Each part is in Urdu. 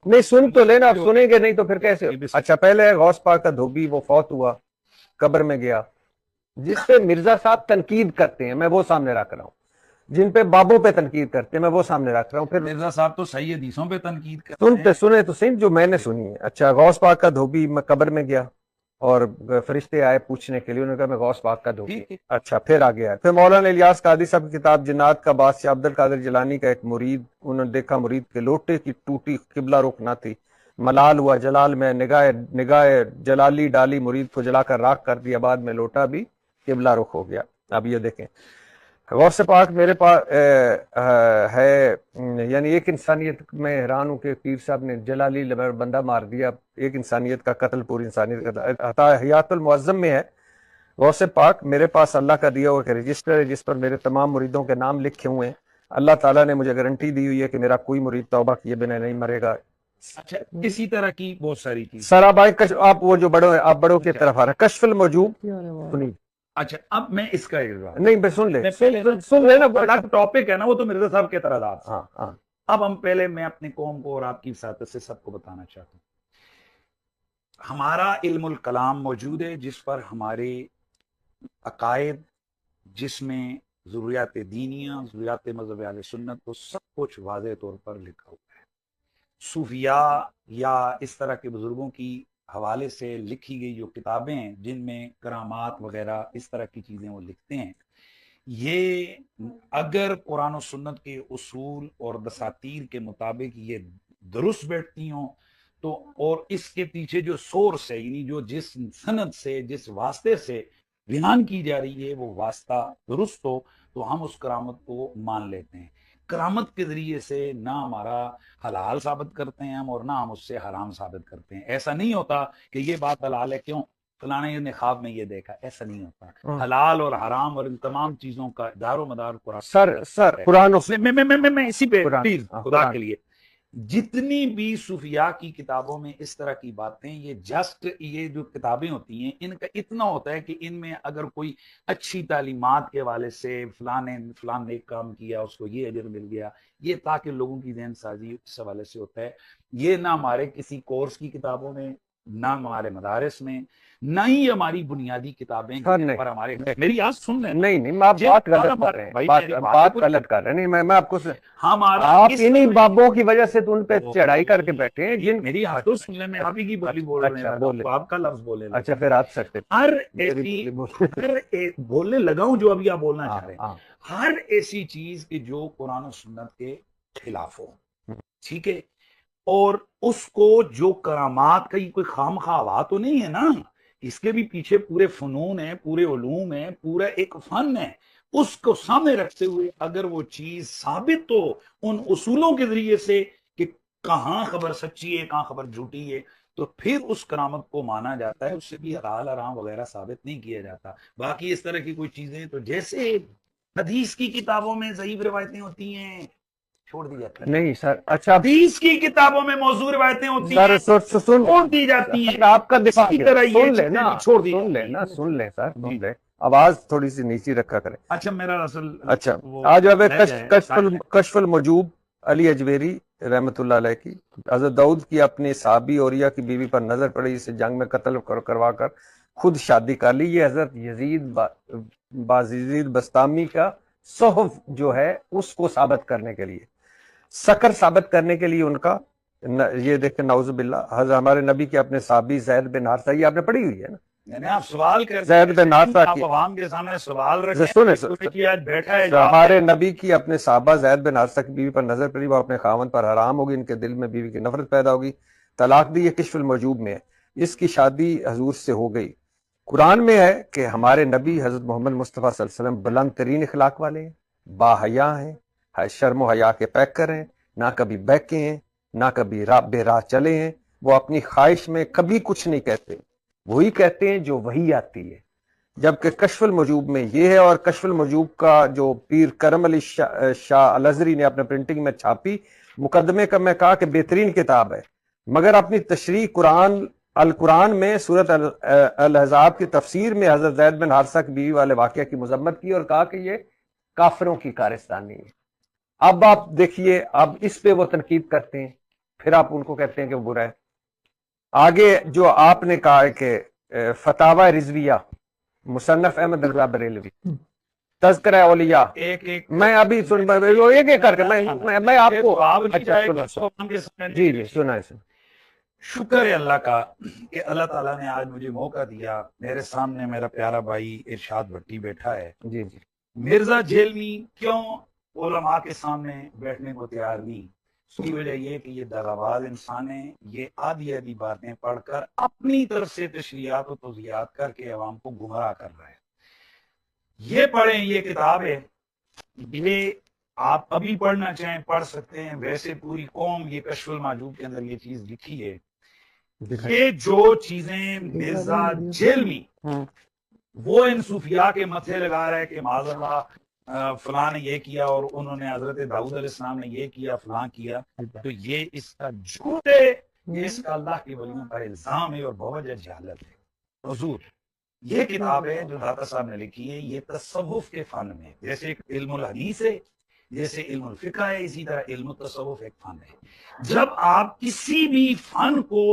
نہیں سن تو لینا، آپ سنیں گے نہیں تو پھر کیسے؟ اچھا پہلے غوث پاک کا دھوبی وہ فوت ہوا، قبر میں گیا، جس پہ مرزا صاحب تنقید کرتے ہیں میں وہ سامنے رکھ رہا ہوں، جن پہ بابوں پہ تنقید کرتے ہیں میں وہ سامنے رکھ رہا ہوں. پھر مرزا صاحب تو صحیح حدیثوں پہ تنقید کرتے سنتے ہیں. سنے تو صحیح جو میں نے سنی ہے. اچھا غوث پاک کا دھوبی میں قبر میں گیا اور فرشتے آئے پوچھنے کے لیے، انہوں نے کہا میں غوث پاک کا دھوبی. اچھا پھر آگے آئے، پھر مولانا الیاس قادری صاحب کی کتاب جنات کا بادشاہ عبد القادر جیلانی کا ایک مرید، انہوں نے دیکھا مرید کے لوٹے کی ٹوٹی قبلہ رخ نہ تھی، ملال ہوا جلال میں نگاہ جلالی ڈالی، مرید کو جلا کر راکھ کر دیا، بعد میں لوٹا بھی قبلہ رخ ہو گیا. اب یہ دیکھیں غوث پاک میرے پاس ہے، یعنی ایک انسانیت میں حیران ہوں کہ پیر صاحب نے جلالی بندہ مار دیا، ایک انسانیت کا قتل پوری انسانیت کا. حیات المعظم میں ہے غوث پاک میرے پاس اللہ کا دیا ہوا کہ رجسٹر ہے جس پر میرے تمام مریدوں کے نام لکھے ہوئے ہیں. اللہ تعالیٰ نے مجھے گارنٹی دی ہوئی ہے کہ میرا کوئی مرید توبہ کیے بنا نہیں مرے گا. اچھا اسی طرح کی بہت ساری چیز. سر آپ وہ جو بڑوں آپ بڑوں کی طرف آ رہے ہیں، کشف الموجوب سنیے. اچھا اب میں اس کا ایک نہیں بس سن لے، سن لینا ٹاپک ہے نا وہ تو مرزا صاحب کے اعتراضات. ہاں ہاں اب ہم پہلے میں اپنی قوم کو اور آپ کی ساتھ سے سب کو بتانا چاہتا ہوں، ہمارا علم الکلام موجود ہے جس پر ہمارے عقائد، جس میں ضروریات دینیاں، ضروریات مذہب اہل سنت کو سب کچھ واضح طور پر لکھا ہوا ہے. صوفیاء یا اس طرح کے بزرگوں کی حوالے سے لکھی گئی جو کتابیں ہیں جن میں کرامات وغیرہ اس طرح کی چیزیں وہ لکھتے ہیں، یہ اگر قرآن و سنت کے اصول اور دساتیر کے مطابق یہ درست بیٹھتی ہوں تو، اور اس کے پیچھے جو سورس ہے یعنی جو جس سند سے جس واسطے سے بیان کی جا رہی ہے وہ واسطہ درست ہو تو ہم اس کرامت کو مان لیتے ہیں. کرامت کے ذریعے سے نہ ہمارا حلال ثابت کرتے ہیں ہم اور نہ ہم اس سے حرام ثابت کرتے ہیں. ایسا نہیں ہوتا کہ یہ بات حلال ہے کیوں فلانے نے خواب میں یہ دیکھا، ایسا نہیں ہوتا. حلال اور حرام اور ان تمام چیزوں کا دار و مدار قرآن. سر قرآن میں اسی پہ پلیز خدا کے لیے، جتنی بھی صوفیاء کی کتابوں میں اس طرح کی باتیں، یہ جسٹ یہ جو کتابیں ہوتی ہیں ان کا اتنا ہوتا ہے کہ ان میں اگر کوئی اچھی تعلیمات کے حوالے سے فلان نے ایک کام کیا اس کو یہ اجر مل گیا، یہ تاکہ لوگوں کی ذہن سازی اس حوالے سے ہوتا ہے. یہ نہ ہمارے کسی کورس کی کتابوں میں، نہ ہمارے مدارس میں، نہ ہی ہماری بنیادی کتابیں پر ہمارے. میری بات سن لیں. نہیں آپ بات غلط کر رہے ہیں، بات غلط کر رہے ہیں. نہیں میں آپ کو آپ انہی بابوں کی وجہ سے تو ان پہ چڑھائی کر کے بیٹھے ہیں جن. میری بات تو سن لیں، میں آپ ہی کی بولی بول رہے ہیں، آپ کا لفظ بولے. اچھا پھر آپ سکتے ہر ایسی بولنے لگا ہوں جو ابھی آپ بولنا چاہ رہے ہیں، ہر ایسی چیز کہ جو قرآن و سنت کے خلاف ہو، ٹھیک ہے، اور اس کو جو کرامات کا کوئی خام خواہ تو نہیں ہے نا، اس کے بھی پیچھے پورے فنون ہیں، پورے علوم ہیں، پورا ایک فن ہے. اس کو سامنے رکھتے ہوئے اگر وہ چیز ثابت ہو ان اصولوں کے ذریعے سے کہ کہاں خبر سچی ہے کہاں خبر جھوٹی ہے تو پھر اس کرامت کو مانا جاتا ہے، اس سے بھی حلال حرام وغیرہ ثابت نہیں کیا جاتا. باقی اس طرح کی کوئی چیزیں تو جیسے حدیث کی کتابوں میں ضعیف روایتیں ہوتی ہیں چھوڑ دی جاتی ہیں. نہیں سر. اچھا حدیث کی کتابوں میں موضوع روایتیں ہوتی ہیں چھوڑ دی جاتی ہیں. آپ کا دفاع سن لینا سن لیں سر سن لیں، آواز تھوڑی سی نیچی رکھا کریں. اچھا میرا اصل اچھا آج اب کشف الموجوب علی اجویری رحمت اللہ علیہ کی، حضرت داؤد کی اپنی صحابی اوریہ کی بیوی پر نظر پڑی، اسے جنگ میں قتل کروا کر خود شادی کر لی. یہ حضرت یزید بستامی کا صحف جو ہے اس کو ثابت کرنے کے لیے، سکر ثابت کرنے کے لیے ان کا یہ دیکھیں نعوذ باللہ. حضرت ہمارے نبی کے اپنے صحابی زید بن حارثہ، یہ آپ نے پڑھی ہوئی ہے نا، آپ سوال کر زید بن حارثہ کی عوام کے سامنے سوال بیٹھا ہے. ہمارے نبی کی اپنے صحابہ زید بن حارثہ کی بیوی پر نظر پڑی، وہ اپنے خاوند پر حرام ہوگی، ان کے دل میں بیوی کی نفرت پیدا ہوگی، طلاق دی. یہ کشف الموجوب میں ہے. اس کی شادی حضور سے ہو گئی. قرآن میں ہے کہ ہمارے نبی حضرت محمد مصطفیٰ صلی اللہ علیہ وسلم بلند ترین اخلاق والے ہیں، با حیا ہیں، شرم و حیا کے پیکر ہیں، نہ کبھی بہکے ہیں نہ کبھی بے راہ چلے ہیں. وہ اپنی خواہش میں کبھی کچھ نہیں کہتے، وہی کہتے ہیں جو وہی آتی ہے. جبکہ کشف الموجوب میں یہ ہے، اور کشف الموجوب کا جو پیر کرم علی شاہ الازہری نے اپنے پرنٹنگ میں چھاپی، مقدمے کا میں کہا کہ بہترین کتاب ہے، مگر اپنی تشریح القرآن میں سورۃ الاحزاب کی تفسیر میں حضرت زید بن حارثہ کی بیوی والے واقعہ کی مذمت کی اور کہا کہ یہ کافروں کی کارستانی ہے. اب آپ دیکھیے، اب اس پہ وہ تنقید کرتے ہیں پھر آپ ان کو کہتے ہیں کہ وہ برا ہے. آگے جو آپ نے کہا ہے کہ فتاوی رضویہ مصنف احمد رضا بریلوی تذکرہ اولیاء ایک میں ابھی سن ایک ایک کر کے میں آپ کو اچھا سنا جی جی سنا ہے. شکر ہے اللہ کا کہ اللہ تعالیٰ نے آج مجھے موقع دیا. میرے سامنے میرا پیارا بھائی ارشاد بھٹی بیٹھا ہے. جی جی مرزا جیلمی کیوں علماء کے سامنے بیٹھنے کو تیار نہیں؟ اس کی وجہ یہ کہ یہ دغاباز انسان ہے. یہ آدھی آدھی باتیں پڑھ کر اپنی طرف سے تشریحات و توضیحات کر کے عوام کو گمراہ کر رہا ہے. یہ پڑھیں, یہ کتاب ہے, یہ آپ ابھی پڑھنا چاہیں پڑھ سکتے ہیں. ویسے پوری قوم یہ کشف المعجوب کے اندر یہ چیز لکھی ہے. یہ جو چیزیں مرزا جیلمی وہ ان صوفیاء کے متھے لگا رہا ہے کہ معاذ اللہ فلاں نے یہ کیا اور انہوں نے حضرت داؤد علیہ السلام نے یہ کیا فلاں کیا, تو یہ اس کا جھوٹ ہے, یہ اس کا اللہ کے ولیوں پر الزام ہے اور بہت جہالت ہے. حضور یہ کتاب ہے جو داتا صاحب نے لکھی ہے, یہ تصوف کے فن میں جیسے ایک علم الحدیث ہے, جیسے علم الفقہ ہے, اسی طرح علم التصوف ایک فن ہے. جب آپ کسی بھی فن کو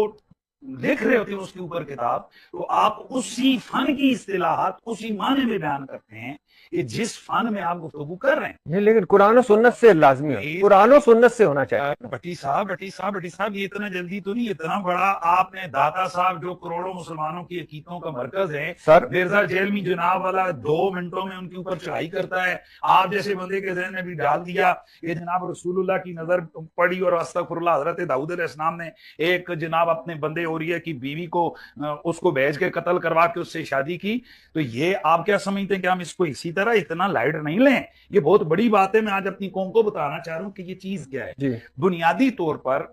لکھ رہے ہوتے ہیں اس کے اوپر کتاب, تو آپ اسی فن کی اصطلاحات اسی معنی میں بیان کرتے ہیں کہ جس فن میں آپ گفتگو کر رہے ہیں. لیکن قرآن و سنت سے لازمی ہے, قرآن و سنت سے ہونا چاہیے. بٹی صاحب یہ اتنا جلدی تو نہیں, اتنا بڑا آپ نے داتا صاحب جو کروڑوں مسلمانوں کی عقیدتوں کا مرکز ہے, سر مرزا جیلمی جناب والا 2 منٹوں میں ان کے اوپر چڑھائی کرتا ہے. آپ جیسے بندے کے ذہن میں بھی ڈال دیا کہ جناب رسول اللہ کی نظر پڑی اور استغفر اللہ حضرت داؤد علیہ السلام نے ایک جناب اپنے بندے اوریہ کی بیوی کو اس کو بھیج کے قتل کروا کے اس سے شادی کی. تو یہ آپ کیا سمجھتے ہیں کہ ہم اس کو اسی طرح اتنا لائٹ نہیں لیں؟ یہ بہت بڑی بات ہے. میں آج اپنی قوم کو بتانا چاہ رہا ہوں کہ یہ چیز کیا ہے. جی بنیادی طور پر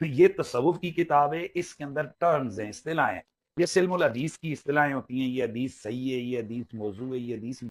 یہ تصوف کی کتاب ہے, اس کے اندر ٹرمز ہیں, اصطلاحیں. یہ علم الحدیث کی اصطلاحیں ہوتی ہیں, یہ حدیث صحیح ہے, یہ حدیث موضوع ہے, یہ حدیث